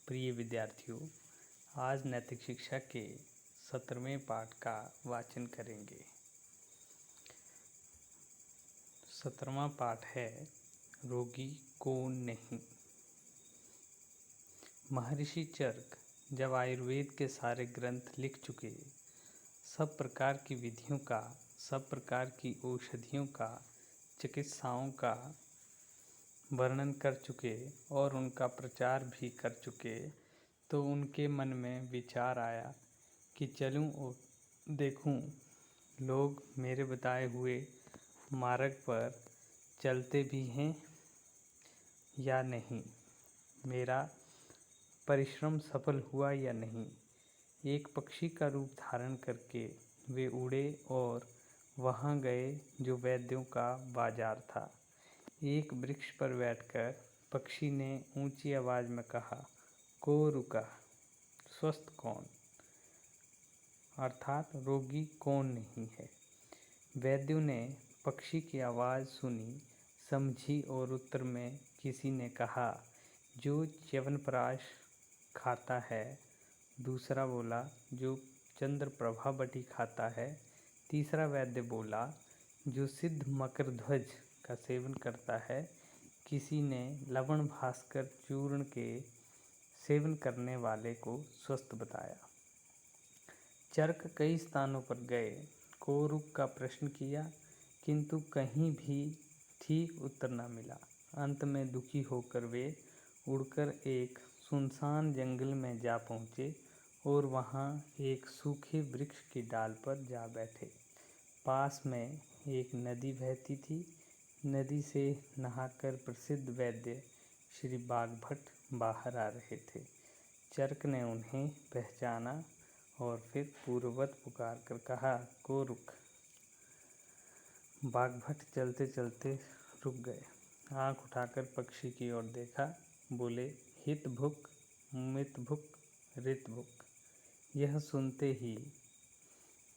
प्रिय विद्यार्थियों, आज नैतिक शिक्षा के 17वें पाठ का वाचन करेंगे। 17वां पाठ है रोगी कौन नहीं। महर्षि चरक जब आयुर्वेद के सारे ग्रंथ लिख चुके, सब प्रकार की विधियों का, सब प्रकार की औषधियों का, चिकित्साओं का वर्णन कर चुके और उनका प्रचार भी कर चुके, तो उनके मन में विचार आया कि चलूं और देखूं लोग मेरे बताए हुए मार्ग पर चलते भी हैं या नहीं, मेरा परिश्रम सफल हुआ या नहीं। एक पक्षी का रूप धारण करके वे उड़े और वहां गए जो वैद्यों का बाजार था। एक वृक्ष पर बैठकर पक्षी ने ऊंची आवाज में कहा, को रुका, स्वस्थ कौन, अर्थात रोगी कौन नहीं है। वैद्यों ने पक्षी की आवाज़ सुनी, समझी और उत्तर में किसी ने कहा, जो च्यवनप्राश खाता है। दूसरा बोला, जो चंद्रप्रभा बटी खाता है। तीसरा वैद्य बोला, जो सिद्ध मकरध्वज का सेवन करता है। किसी ने लवण भास्कर चूर्ण के सेवन करने वाले को स्वस्थ बताया। चरक कई स्थानों पर गए, कोरुक का प्रश्न किया, किंतु कहीं भी ठीक उत्तर न मिला। अंत में दुखी होकर वे उड़कर एक सुनसान जंगल में जा पहुँचे और वहाँ एक सूखे वृक्ष की डाल पर जा बैठे। पास में एक नदी बहती थी। नदी से नहाकर प्रसिद्ध वैद्य श्री बागभट्ट बाहर आ रहे थे। चरक ने उन्हें पहचाना और फिर पूर्ववत पुकार कर कहा, को रुक। बागभट्ट चलते चलते रुक गए, आँख उठाकर पक्षी की ओर देखा, बोले, हित भुक, मित भुक, रित भुक। यह सुनते ही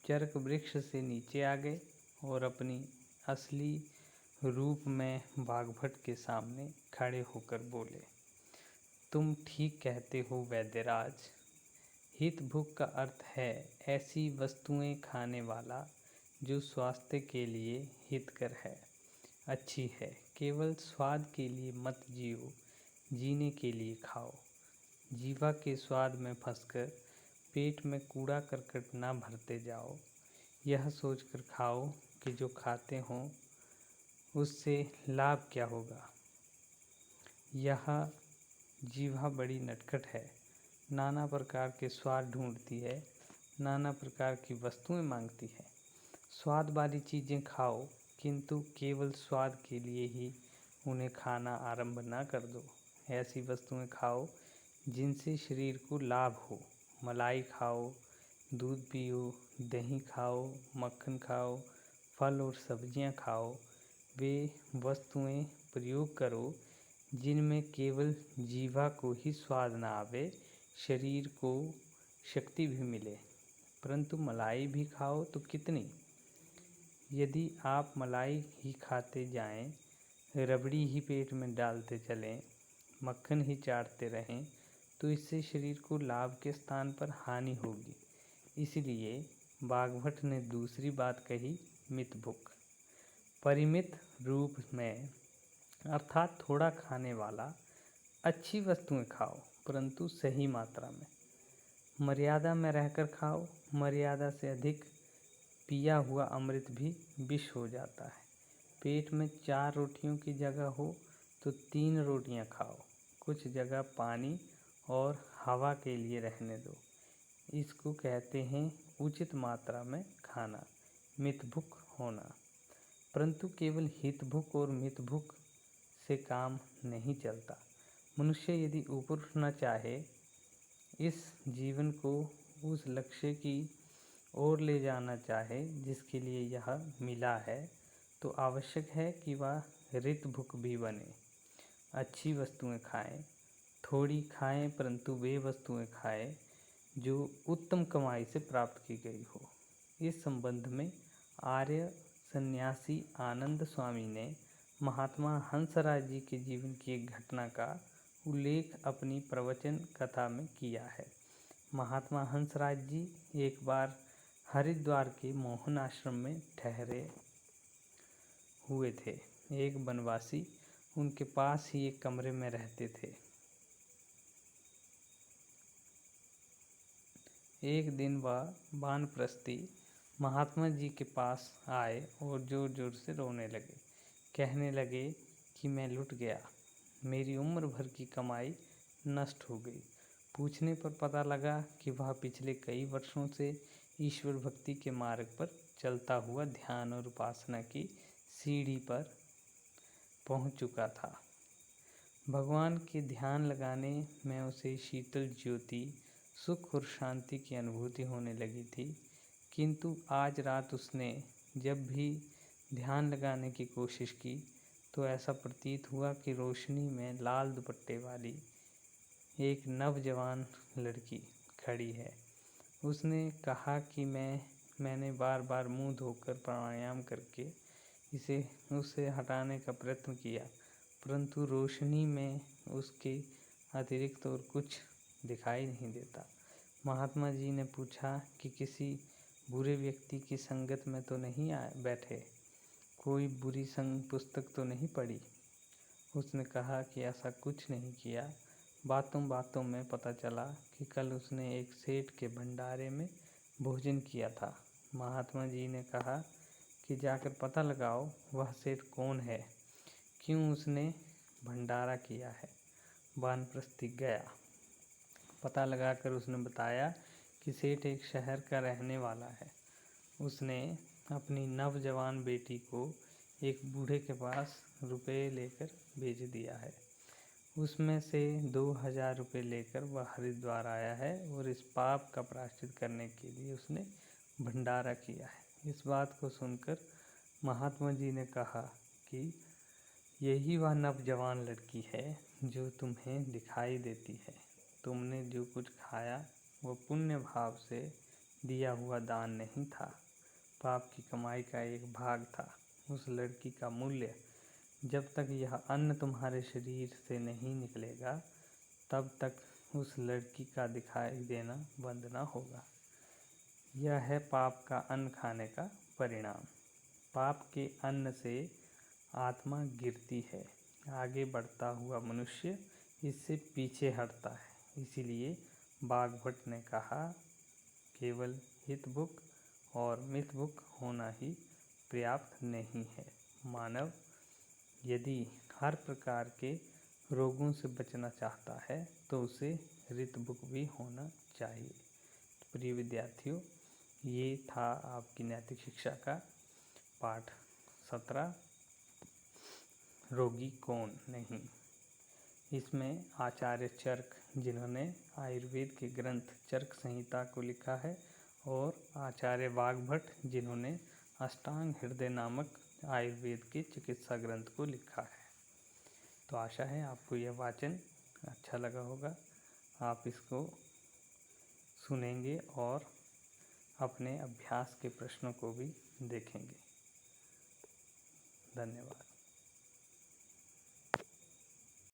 चरक वृक्ष से नीचे आ गए और अपनी असली रूप में बागभट्ट के सामने खड़े होकर बोले, तुम ठीक कहते हो वैद्यराज। हित भुक का अर्थ है ऐसी वस्तुएं खाने वाला जो स्वास्थ्य के लिए हितकर है, अच्छी है। केवल स्वाद के लिए मत जियो, जीने के लिए खाओ। जीवा के स्वाद में फंसकर पेट में कूड़ा करकट ना भरते जाओ। यह सोचकर खाओ कि जो खाते हों उससे लाभ क्या होगा। यह जीवा बड़ी नटखट है, नाना प्रकार के स्वाद ढूंढती है, नाना प्रकार की वस्तुएं मांगती है। स्वाद वाली चीज़ें खाओ, किंतु केवल स्वाद के लिए ही उन्हें खाना आरंभ ना कर दो। ऐसी वस्तुएं खाओ जिनसे शरीर को लाभ हो। मलाई खाओ, दूध पियो, दही खाओ, मक्खन खाओ, फल और सब्जियां खाओ। वे वस्तुएं प्रयोग करो जिनमें केवल जीवा को ही स्वाद ना आवे, शरीर को शक्ति भी मिले। परंतु मलाई भी खाओ तो कितनी। यदि आप मलाई ही खाते जाएं, रबड़ी ही पेट में डालते चलें, मक्खन ही चाटते रहें, तो इससे शरीर को लाभ के स्थान पर हानि होगी। इसलिए बागभट्ट ने दूसरी बात कही, मित भुक। परिमित रूप में अर्थात थोड़ा खाने वाला अच्छी वस्तुएं खाओ, परंतु सही मात्रा में। मर्यादा में रहकर खाओ। मर्यादा से अधिक पिया हुआ अमृत भी विष हो जाता है। पेट में 4 रोटियों की जगह हो तो 3 रोटियां खाओ। कुछ जगह पानी और हवा के लिए रहने दो। इसको कहते हैं उचित मात्रा में खाना, मितभुक होना। परंतु केवल हितभुक और मितभुक से काम नहीं चलता। मनुष्य यदि ऊपर उठना चाहे, इस जीवन को उस लक्ष्य की ओर ले जाना चाहे जिसके लिए यह मिला है, तो आवश्यक है कि वह रितभुक भी बने। अच्छी वस्तुएं खाएं, थोड़ी खाएं, परंतु वे वस्तुएं खाएं जो उत्तम कमाई से प्राप्त की गई हो। इस संबंध में आर्य सन्यासी आनंद स्वामी ने महात्मा हंसराज जी के जीवन की एक घटना का उल्लेख अपनी प्रवचन कथा में किया है। महात्मा हंसराज जी एक बार हरिद्वार के मोहन आश्रम में ठहरे हुए थे। एक वनवासी उनके पास ही एक कमरे में रहते थे। एक दिन वह वानप्रस्थी महात्मा जी के पास आए और जोर जोर से रोने लगे। कहने लगे कि मैं लुट गया, मेरी उम्र भर की कमाई नष्ट हो गई। पूछने पर पता लगा कि वह पिछले कई वर्षों से ईश्वर भक्ति के मार्ग पर चलता हुआ ध्यान और उपासना की सीढ़ी पर पहुंच चुका था। भगवान के ध्यान लगाने में उसे शीतल ज्योति, सुख और शांति की अनुभूति होने लगी थी। किंतु आज रात उसने जब भी ध्यान लगाने की कोशिश की तो ऐसा प्रतीत हुआ कि रोशनी में लाल दुपट्टे वाली एक नवजवान लड़की खड़ी है। उसने कहा कि मैंने बार बार मुंह धोकर प्राणायाम करके उससे हटाने का प्रयत्न किया, परंतु रोशनी में उसके अतिरिक्त और कुछ दिखाई नहीं देता। महात्मा जी ने पूछा कि किसी बुरे व्यक्ति की संगत में तो नहीं बैठे, कोई बुरी पुस्तक तो नहीं पढ़ी। उसने कहा कि ऐसा कुछ नहीं किया। बातों बातों में पता चला कि कल उसने एक सेठ के भंडारे में भोजन किया था। महात्मा जी ने कहा कि जाकर पता लगाओ वह सेठ कौन है, क्यों उसने भंडारा किया है। वानप्रस्थी गया। पता लगाकर उसने बताया कि सेठ एक शहर का रहने वाला है। उसने अपनी नवजवान बेटी को एक बूढ़े के पास रुपये लेकर भेज दिया है। उसमें से 2000 रुपये लेकर वह हरिद्वार आया है और इस पाप का प्रायश्चित करने के लिए उसने भंडारा किया है। इस बात को सुनकर महात्मा जी ने कहा कि यही वह नवजवान लड़की है जो तुम्हें दिखाई देती है। तुमने जो कुछ खाया वो पुण्य भाव से दिया हुआ दान नहीं था, पाप की कमाई का एक भाग था। उस लड़की का मूल्य, जब तक यह अन्न तुम्हारे शरीर से नहीं निकलेगा तब तक उस लड़की का दिखाई देना बंद न होगा। यह है पाप का अन्न खाने का परिणाम। पाप के अन्न से आत्मा गिरती है, आगे बढ़ता हुआ मनुष्य इससे पीछे हटता है। इसीलिए बागभट्ट ने कहा, केवल हितभुक और मितभुक होना ही पर्याप्त नहीं है। मानव यदि हर प्रकार के रोगों से बचना चाहता है तो उसे हितभुक भी होना चाहिए। तो प्रिय विद्यार्थियों, ये था आपकी नैतिक शिक्षा का पाठ 17, रोगी कौन नहीं। इसमें आचार्य चरक, जिन्होंने आयुर्वेद के ग्रंथ चरक संहिता को लिखा है, और आचार्य वाग्भट, जिन्होंने अष्टांग हृदय नामक आयुर्वेद के चिकित्सा ग्रंथ को लिखा है। तो आशा है आपको यह वाचन अच्छा लगा होगा। आप इसको सुनेंगे और अपने अभ्यास के प्रश्नों को भी देखेंगे। धन्यवाद।